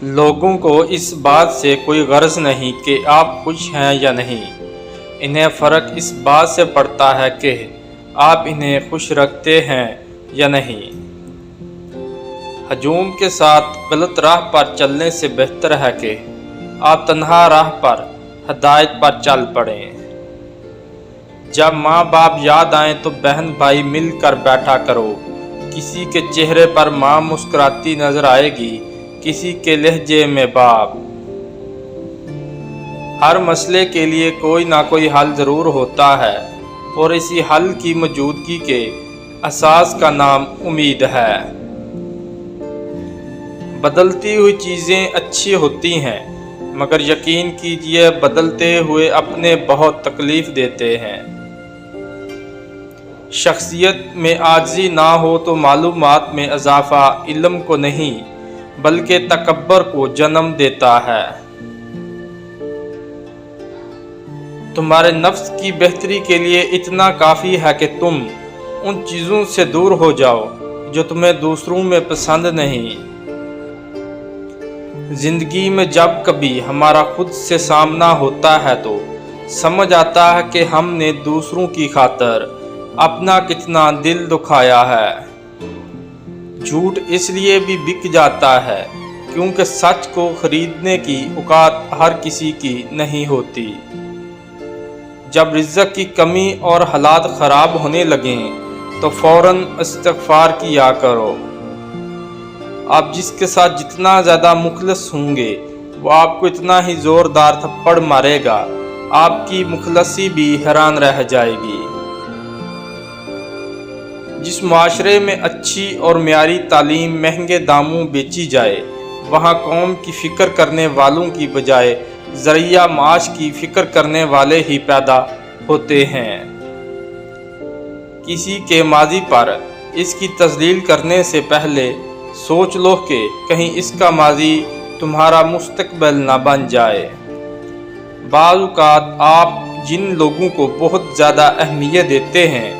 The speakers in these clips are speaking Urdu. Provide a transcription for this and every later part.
لوگوں کو اس بات سے کوئی غرض نہیں کہ آپ خوش ہیں یا نہیں، انہیں فرق اس بات سے پڑتا ہے کہ آپ انہیں خوش رکھتے ہیں یا نہیں۔ ہجوم کے ساتھ غلط راہ پر چلنے سے بہتر ہے کہ آپ تنہا راہ پر ہدایت پر چل پڑیں۔ جب ماں باپ یاد آئیں تو بہن بھائی مل کر بیٹھا کرو، کسی کے چہرے پر ماں مسکراتی نظر آئے گی، کسی کے لہجے میں باپ۔ ہر مسئلے کے لیے کوئی نہ کوئی حل ضرور ہوتا ہے، اور اسی حل کی موجودگی کے اساس کا نام امید ہے۔ بدلتی ہوئی چیزیں اچھی ہوتی ہیں، مگر یقین کیجیے بدلتے ہوئے اپنے بہت تکلیف دیتے ہیں۔ شخصیت میں عاجزی نہ ہو تو معلومات میں اضافہ علم کو نہیں بلکہ تکبر کو جنم دیتا ہے۔ تمہارے نفس کی بہتری کے لیے اتنا کافی ہے کہ تم ان چیزوں سے دور ہو جاؤ جو تمہیں دوسروں میں پسند نہیں۔ زندگی میں جب کبھی ہمارا خود سے سامنا ہوتا ہے تو سمجھ آتا ہے کہ ہم نے دوسروں کی خاطر اپنا کتنا دل دکھایا ہے۔ جھوٹ اس لیے بھی بک جاتا ہے کیونکہ سچ کو خریدنے کی اوقات ہر کسی کی نہیں ہوتی۔ جب رزق کی کمی اور حالات خراب ہونے لگیں تو فوراً استغفار کیا کرو۔ آپ جس کے ساتھ جتنا زیادہ مخلص ہوں گے وہ آپ کو اتنا ہی زوردار تھپڑ مارے گا، آپ کی مخلصی بھی حیران رہ جائے گی۔ جس معاشرے میں اچھی اور معیاری تعلیم مہنگے داموں بیچی جائے، وہاں قوم کی فکر کرنے والوں کی بجائے ذریعہ معاش کی فکر کرنے والے ہی پیدا ہوتے ہیں۔ کسی کے ماضی پر اس کی تذلیل کرنے سے پہلے سوچ لو کہ کہیں اس کا ماضی تمہارا مستقبل نہ بن جائے۔ بعض اوقات آپ جن لوگوں کو بہت زیادہ اہمیت دیتے ہیں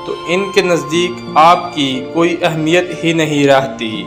تو ان کے نزدیک آپ کی کوئی اہمیت ہی نہیں رہتی۔